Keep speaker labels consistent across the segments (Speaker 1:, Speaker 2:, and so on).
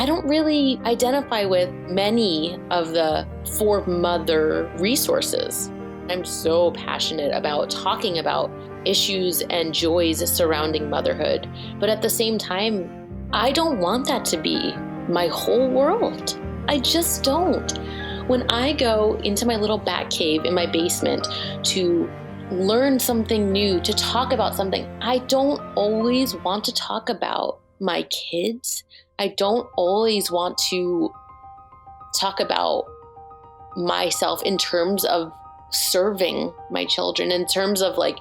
Speaker 1: I don't really identify with many of the for mother resources. I'm so passionate about talking about issues and joys surrounding motherhood. But at the same time, I don't want that to be my whole world. I just don't. When I go into my little bat cave in my basement to learn something new, to talk about something, I don't always want to talk about my kids. I don't always want to talk about myself in terms of serving my children, in terms of like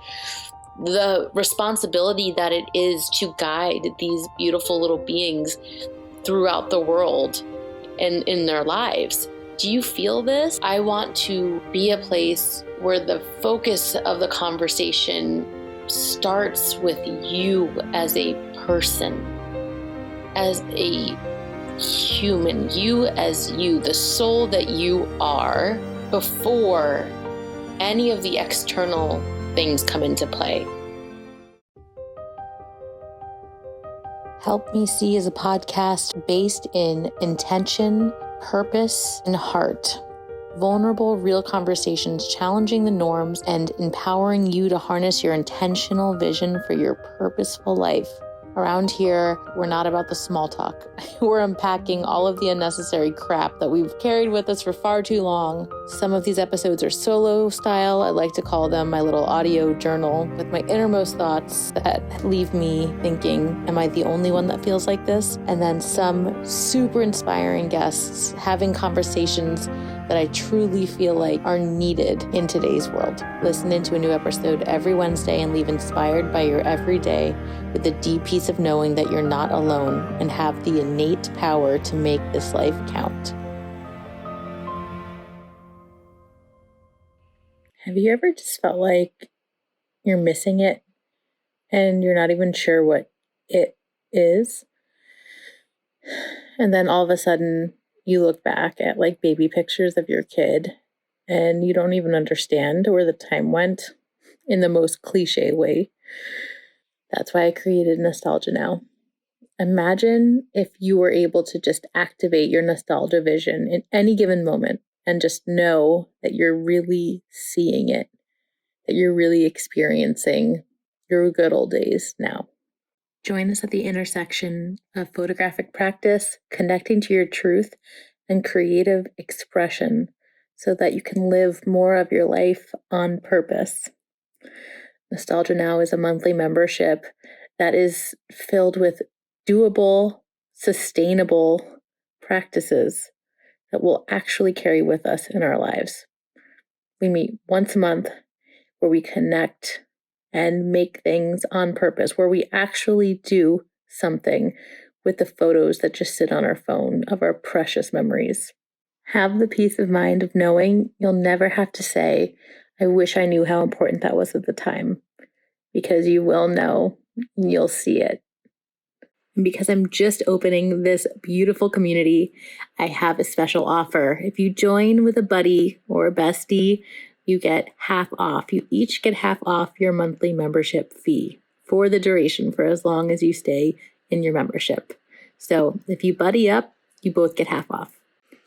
Speaker 1: the responsibility that it is to guide these beautiful little beings throughout the world and in their lives. Do you feel this? I want to be a place where the focus of the conversation starts with you as a person, as a human, you as you, the soul that you are, before any of the external things come into play. Help Me See is a podcast based in intention, purpose, and heart. Vulnerable, real conversations challenging the norms and empowering you to harness your intentional vision for your purposeful life. Around here, we're not about the small talk. We're unpacking all of the unnecessary crap that we've carried with us for far too long. Some of these episodes are solo style. I like to call them my little audio journal with my innermost thoughts that leave me thinking, am I the only one that feels like this? And then some super inspiring guests having conversations that I truly feel like are needed in today's world. Listen into a new episode every Wednesday and leave inspired by your everyday with the deep peace of knowing that you're not alone and have the innate power to make this life count. Have you ever just felt like you're missing it and you're not even sure what it is? And then all of a sudden you look back at like baby pictures of your kid and you don't even understand where the time went in the most cliche way. That's why I created Nostalgia Now. Imagine if you were able to just activate your nostalgia vision in any given moment and just know that you're really seeing it, that you're really experiencing your good old days now. Join us at the intersection of photographic practice, connecting to your truth, and creative expression so that you can live more of your life on purpose. Nostalgia Now is a monthly membership that is filled with doable, sustainable practices that we'll actually carry with us in our lives. We meet once a month where we connect and make things on purpose, where we actually do something with the photos that just sit on our phone of our precious memories. Have the peace of mind of knowing you'll never have to say, I wish I knew how important that was at the time, because you will know, you'll see it. And because I'm just opening this beautiful community, I have a special offer. If you join with a buddy or a bestie, you get half off. You each get half off your monthly membership fee for the duration, for as long as you stay in your membership. So if you buddy up, you both get half off.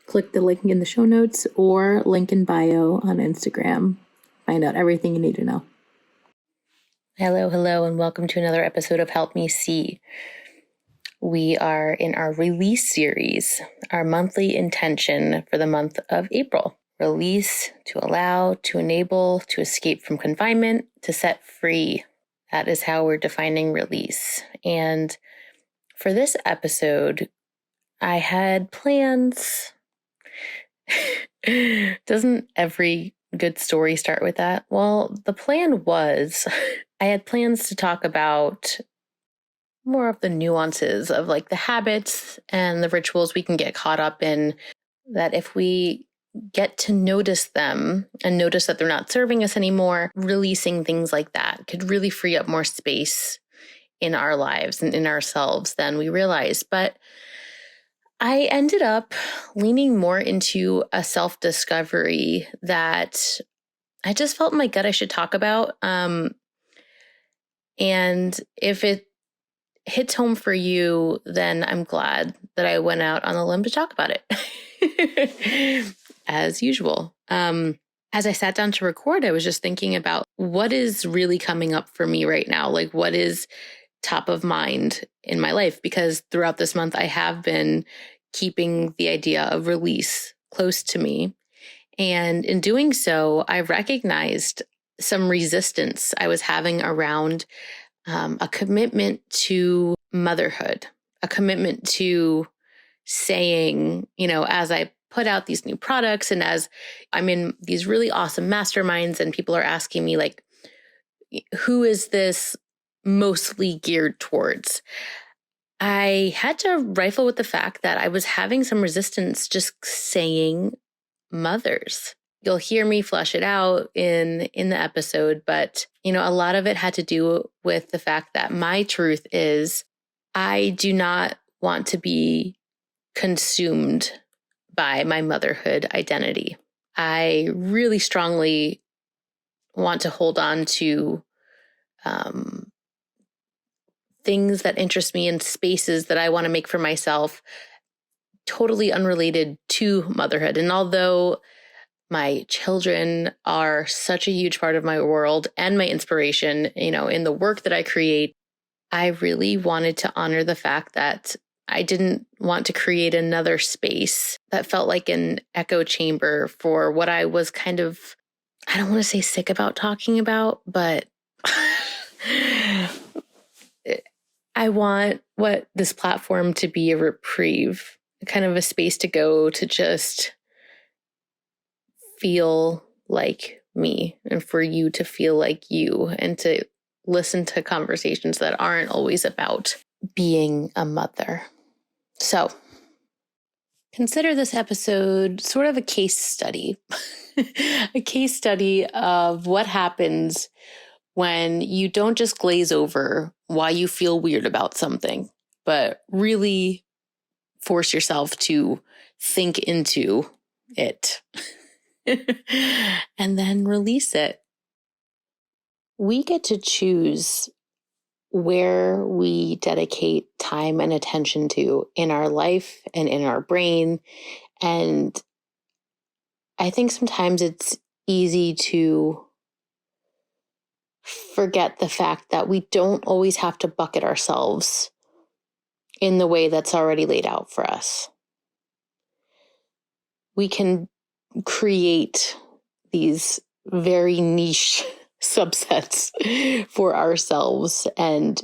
Speaker 1: Click the link in the show notes or link in bio on Instagram. Find out everything you need to know. Hello, and welcome to another episode of Help Me See. We are in our release series, our monthly intention for the month of April. Release, to allow, to enable, to escape from confinement, to set free. That is how we're defining release. And for this episode, I had plans. Doesn't every good story start with that? Well, the plan was, I had plans to talk about more of the nuances of like the habits and the rituals we can get caught up in, that if we get to notice them and notice that they're not serving us anymore, releasing things like that could really free up more space in our lives and in ourselves than we realize. But I ended up leaning more into a self-discovery that I just felt in my gut I should talk about. And if it hits home for you, then I'm glad that I went out on a limb to talk about it, as usual. As I sat down to record, I was just thinking about what is really coming up for me right now. Like, what is top of mind in my life? Because throughout this month, I have been keeping the idea of release close to me. And in doing so, I recognized some resistance I was having around a commitment to motherhood, a commitment to saying, as I put out these new products and as I'm in these really awesome masterminds and people are asking me, like, who is this mostly geared towards? I had to rifle with the fact that I was having some resistance just saying mothers. You'll hear me flesh it out in the episode, but a lot of it had to do with the fact that my truth is I do not want to be consumed by my motherhood identity. I really strongly want to hold on to things that interest me and spaces that I want to make for myself, totally unrelated to motherhood. And although my children are such a huge part of my world and my inspiration, in the work that I create, I really wanted to honor the fact that I didn't want to create another space that felt like an echo chamber for what I was kind of, I don't want to say sick about talking about, but I want what this platform to be a reprieve, kind of a space to go to just feel like me and for you to feel like you and to listen to conversations that aren't always about being a mother. So consider this episode sort of a case study, a case study of what happens when you don't just glaze over why you feel weird about something, but really force yourself to think into it and then release it. We get to choose where we dedicate time and attention to in our life and in our brain. And I think sometimes it's easy to forget the fact that we don't always have to bucket ourselves in the way that's already laid out for us. We can create these very niche subsets for ourselves. And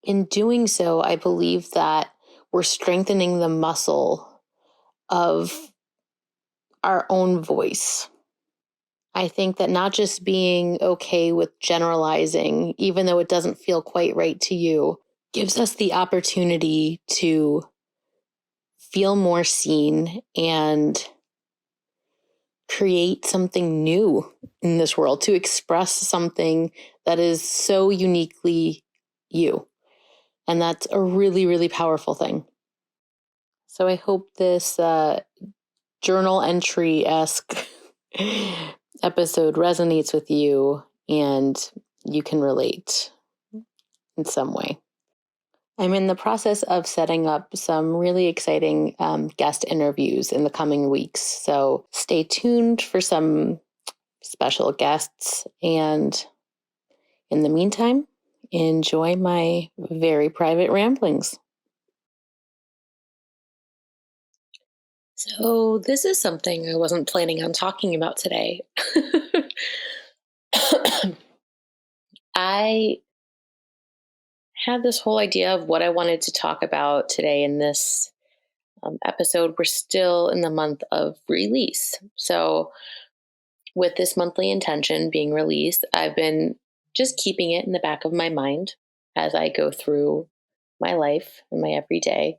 Speaker 1: in doing so, I believe that we're strengthening the muscle of our own voice. I think that not just being okay with generalizing, even though it doesn't feel quite right to you, gives us the opportunity to feel more seen and create something new in this world, to express something that is so uniquely you. And that's a really, really powerful thing. So I hope this journal entry-esque episode resonates with you and you can relate in some way. I'm in the process of setting up some really exciting guest interviews in the coming weeks. So stay tuned for some special guests. And in the meantime, enjoy my very private ramblings. So this is something I wasn't planning on talking about today. I had this whole idea of what I wanted to talk about today in this episode. We're still in the month of release. So with this monthly intention being released, I've been just keeping it in the back of my mind as I go through my life and my everyday.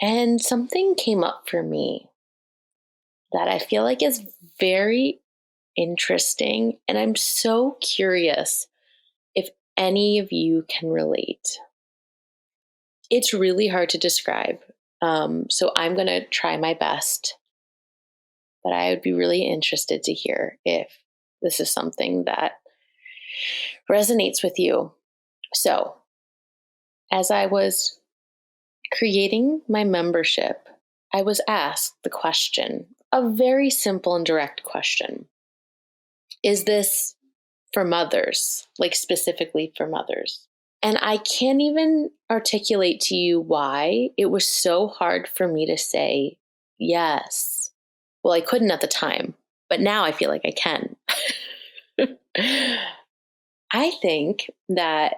Speaker 1: And something came up for me that I feel like is very interesting. And I'm so curious if any of you can relate. It's really hard to describe. So I'm going to try my best. But I would be really interested to hear if this is something that resonates with you. So As I was creating my membership, I was asked the question, a very simple and direct question. Is this for mothers, like specifically for mothers? And I can't even articulate to you why it was so hard for me to say yes. Well, I couldn't at the time, but now I feel like I can. I think that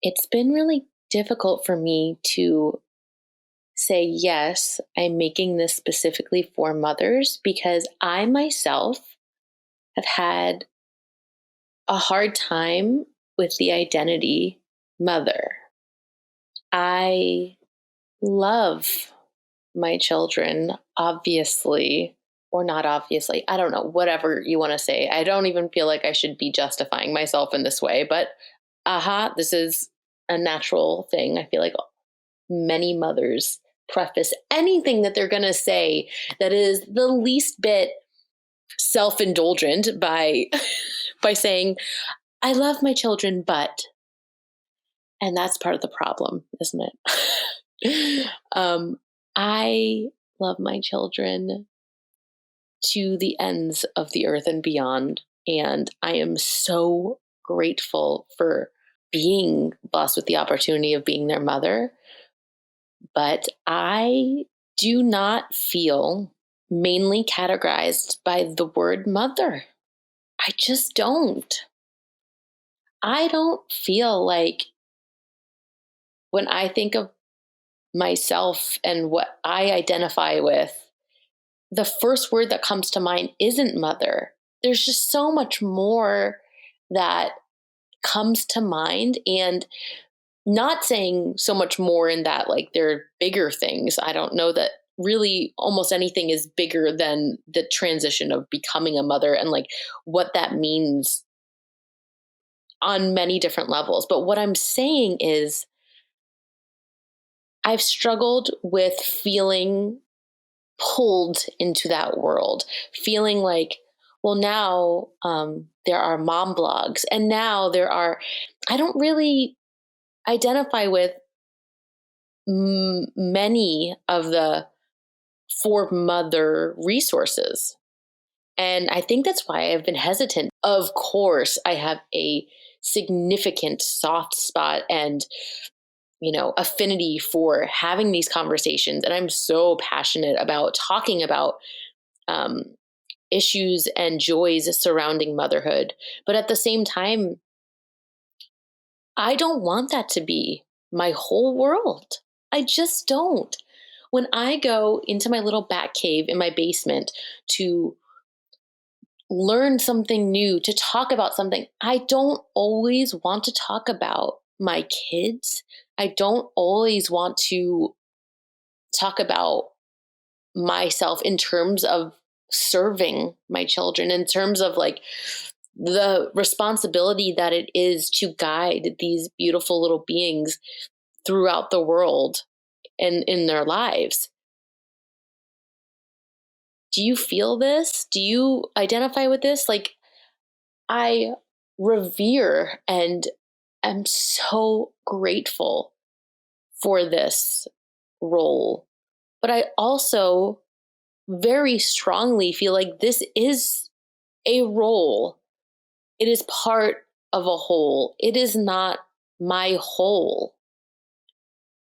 Speaker 1: it's been really difficult for me to say, yes, I'm making this specifically for mothers because I myself have had a hard time with the identity mother. I love my children, obviously, or not obviously. I don't know, whatever you want to say. I don't even feel like I should be justifying myself in this way, but this is a natural thing. I feel like many mothers preface anything that they're going to say that is the least bit self-indulgent by by saying, I love my children, but, and that's part of the problem, isn't it? I love my children to the ends of the earth and beyond. And I am so grateful for being blessed with the opportunity of being their mother. But I do not feel mainly categorized by the word mother. I just don't. I don't feel like when I think of myself and what I identify with, the first word that comes to mind isn't mother. There's just so much more that comes to mind, and not saying so much more in that like they're bigger things. I don't know that really almost anything is bigger than the transition of becoming a mother and like what that means on many different levels. But what I'm saying is I've struggled with feeling pulled into that world, feeling like, well, now there are mom blogs, and now I don't really identify with many of the for mother resources. And I think that's why I've been hesitant. Of course, I have a significant soft spot and affinity for having these conversations. And I'm so passionate about talking about um, issues and joys surrounding motherhood. But at the same time, I don't want that to be my whole world. I just don't. When I go into my little bat cave in my basement to learn something new, to talk about something, I don't always want to talk about my kids. I don't always want to talk about myself in terms of serving my children, in terms of like the responsibility that it is to guide these beautiful little beings throughout the world and in their lives. Do you feel this? Do you identify with this? Like, I revere and am so grateful for this role. But I also very strongly feel like this is a role. It is part of a whole. It is not my whole.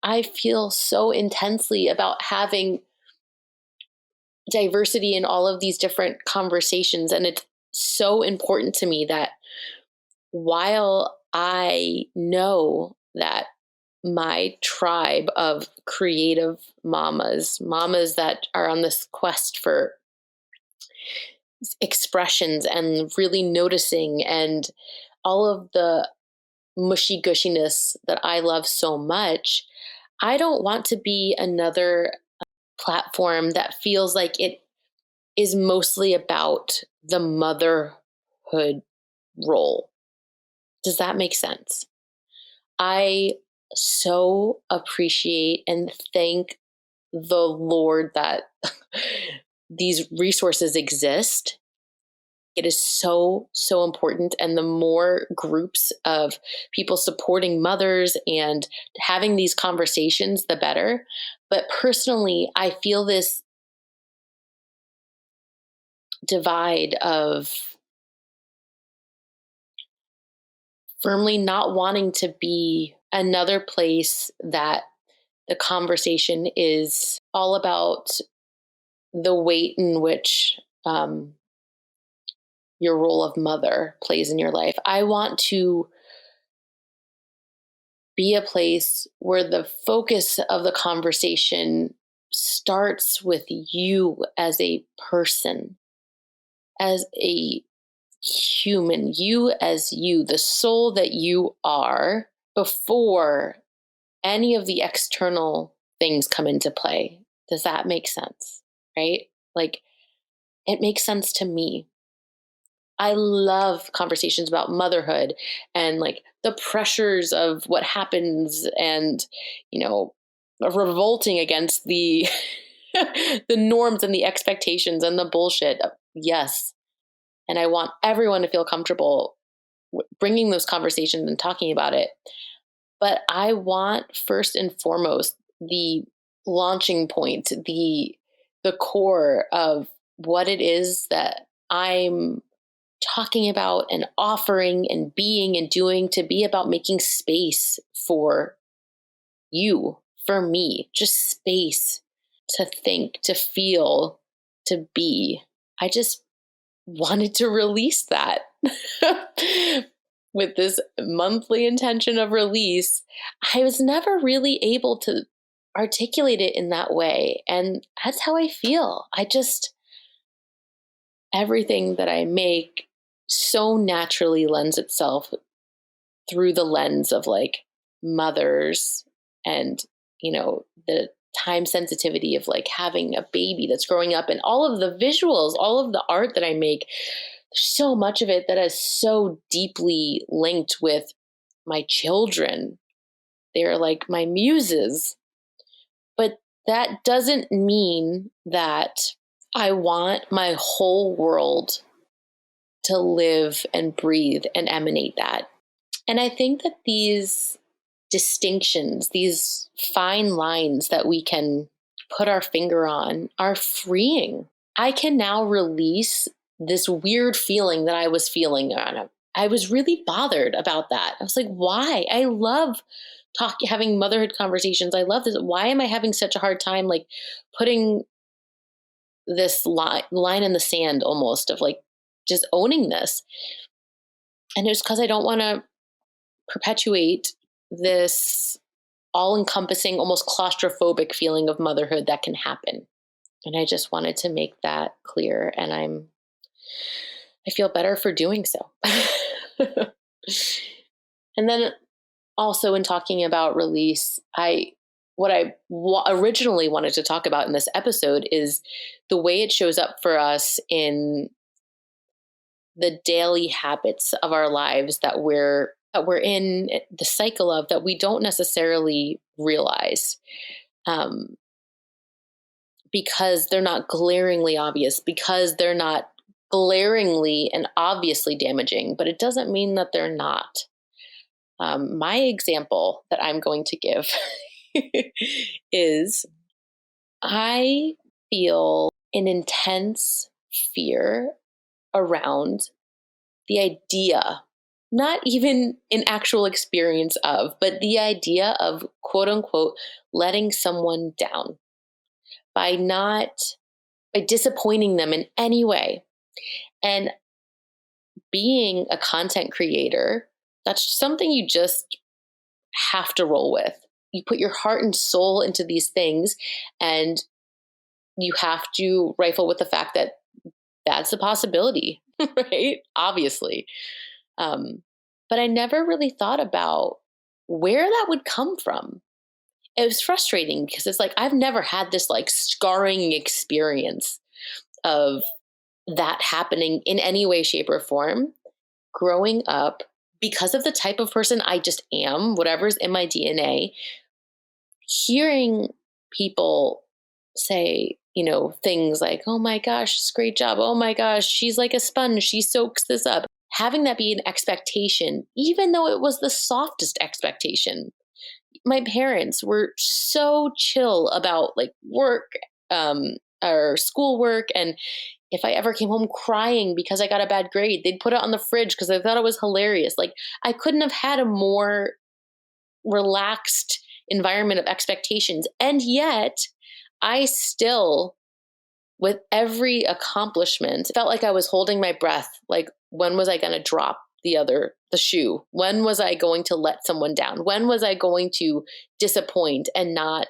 Speaker 1: I feel so intensely about having diversity in all of these different conversations. And it's so important to me that while I know that my tribe of creative mamas that are on this quest for expressions and really noticing and all of the mushy gushiness that I love so much, I don't want to be another platform that feels like it is mostly about the motherhood role. Does that make sense? I so appreciate and thank the Lord that these resources exist. it is so, so important. And the more groups of people supporting mothers and having these conversations, the better. But personally, I feel this divide of firmly not wanting to be another place that the conversation is all about the weight in which your role of mother plays in your life. I want to be a place where the focus of the conversation starts with you as a person, as a human, you as you, the soul that you are, before any of the external things come into play. Does that make sense? Right? Like, it makes sense to me. I love conversations about motherhood and like the pressures of what happens and, revolting against the the norms and the expectations and the bullshit. Yes. And I want everyone to feel comfortable bringing those conversations and talking about it. But I want first and foremost the launching point, the core of what it is that I'm talking about and offering and being and doing, to be about making space for you, for me, just space to think, to feel, to be. I just wanted to release that with this monthly intention of release. I was never really able to articulate it in that way. And that's how I feel. Everything that I make so naturally lends itself through the lens of like mothers and, the time sensitivity of like having a baby that's growing up, and all of the visuals, all of the art that I make. There's so much of it that is so deeply linked with my children. They're like my muses. But that doesn't mean that I want my whole world to live and breathe and emanate that. And I think that these distinctions, these fine lines that we can put our finger on, are freeing. I can now release this weird feeling that I was feeling. I was really bothered about that. I was like, why? I love having motherhood conversations. I love this. Why am I having such a hard time like putting this line in the sand almost of like just owning this? And it's because I don't want to perpetuate this all-encompassing, almost claustrophobic feeling of motherhood that can happen. And I just wanted to make that clear. And I feel better for doing so. And then also in talking about release, what I originally wanted to talk about in this episode is the way it shows up for us in the daily habits of our lives that we're in the cycle of, that we don't necessarily realize, because they're not glaringly obvious, because they're not glaringly and obviously damaging, but it doesn't mean that they're not. My example that I'm going to give is I feel an intense fear around the idea, not even an actual experience of, but the idea of quote unquote letting someone down by disappointing them in any way. And being a content creator, that's something you just have to roll with. You put your heart and soul into these things, and you have to rifle with the fact that that's a possibility, right? Obviously. But I never really thought about where that would come from. It was frustrating because it's like, I've never had this like scarring experience of that happening in any way, shape, or form growing up, because of the type of person I just am, whatever's in my DNA. Hearing people say, things like, oh my gosh, great job. Oh my gosh, she's like a sponge. She soaks this up. Having that be an expectation, even though it was the softest expectation. My parents were so chill about like work, or schoolwork. And if I ever came home crying because I got a bad grade, they'd put it on the fridge because I thought it was hilarious. Like, I couldn't have had a more relaxed environment of expectations. And yet, I still, with every accomplishment, felt like I was holding my breath. Like, when was I going to drop the shoe? When was I going to let someone down? When was I going to disappoint and not,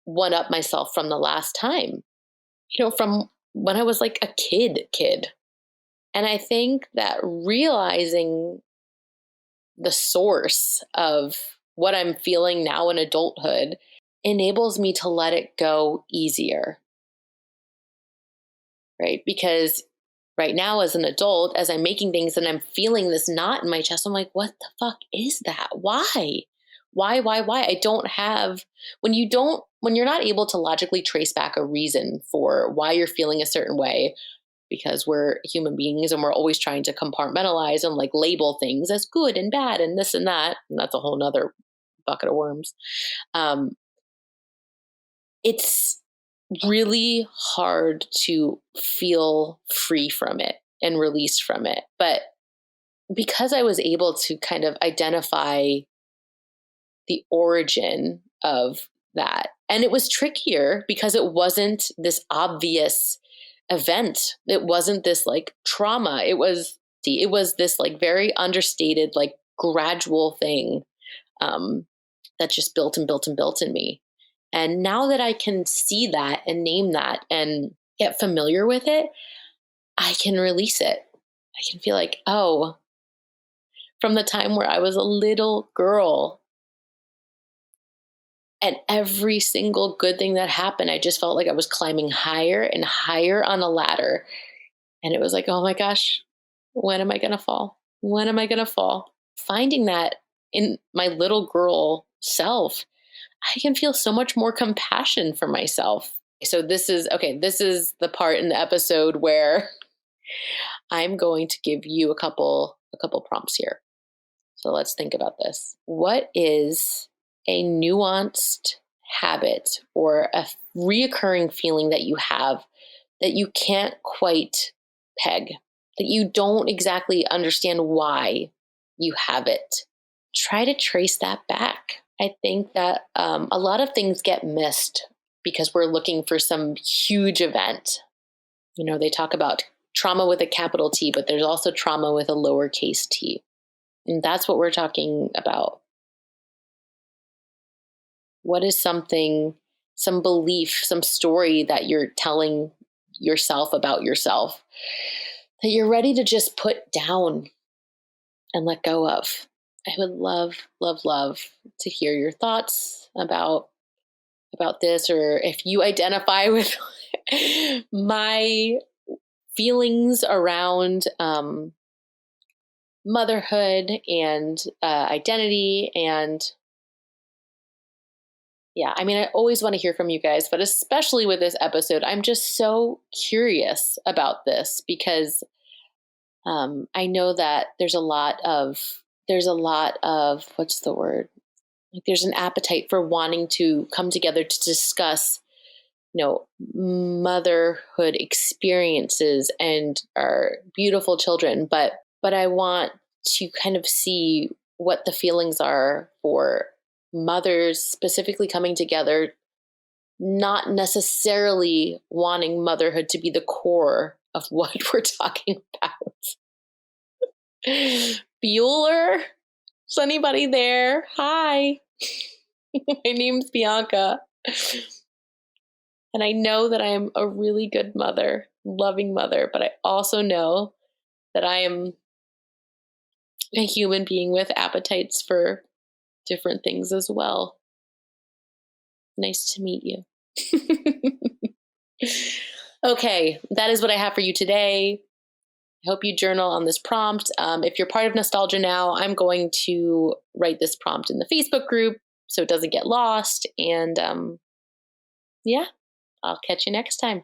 Speaker 1: one up myself from the last time, from when I was like a kid. And I think that realizing the source of what I'm feeling now in adulthood enables me to let it go easier. Right? Because right now, as an adult, as I'm making things and I'm feeling this knot in my chest, I'm like, what the fuck is that? Why? Why? I don't have, when you're not able to logically trace back a reason for why you're feeling a certain way, because we're human beings and we're always trying to compartmentalize and like label things as good and bad and this and that. And that's a whole nother bucket of worms. It's really hard to feel free from it and released from it. But because I was able to kind of identify the origin of that, and it was trickier because it wasn't this obvious event. It wasn't this like trauma. It was this like very understated, like gradual thing that just built and built and built in me. And now that I can see that and name that and get familiar with it, I can release it. I can feel like, oh, from the time where I was a little girl, and every single good thing that happened, I just felt like I was climbing higher and higher on a ladder. And it was like, oh my gosh, when am I going to fall? When am I going to fall? Finding that in my little girl self, I can feel so much more compassion for myself. So this is the part in the episode where I'm going to give you a couple prompts here. So let's think about this. What is a nuanced habit or a reoccurring feeling that you have that you can't quite peg, that you don't exactly understand why you have it? Try to trace that back. I think that a lot of things get missed because we're looking for some huge event. They talk about trauma with a capital T, but there's also trauma with a lowercase t. And that's what we're talking about. What is something, some belief, some story that you're telling yourself about yourself that you're ready to just put down and let go of? I would love, love, love to hear your thoughts about this, or if you identify with my feelings around motherhood and identity. And yeah, I mean, I always want to hear from you guys, but especially with this episode, I'm just so curious about this because I know that there's a lot of what's the word? Like, there's an appetite for wanting to come together to discuss, motherhood experiences and our beautiful children. But I want to kind of see what the feelings are for mothers specifically coming together, not necessarily wanting motherhood to be the core of what we're talking about. Bueller? Is anybody there? Hi. My name's Bianca. And I know that I am a really good mother, loving mother, but I also know that I am a human being with appetites for different things as well. Nice to meet you. Okay, that is what I have for you today. I hope you journal on this prompt. If you're part of Nostalgia Now, I'm going to write this prompt in the Facebook group so it doesn't get lost. And yeah, I'll catch you next time.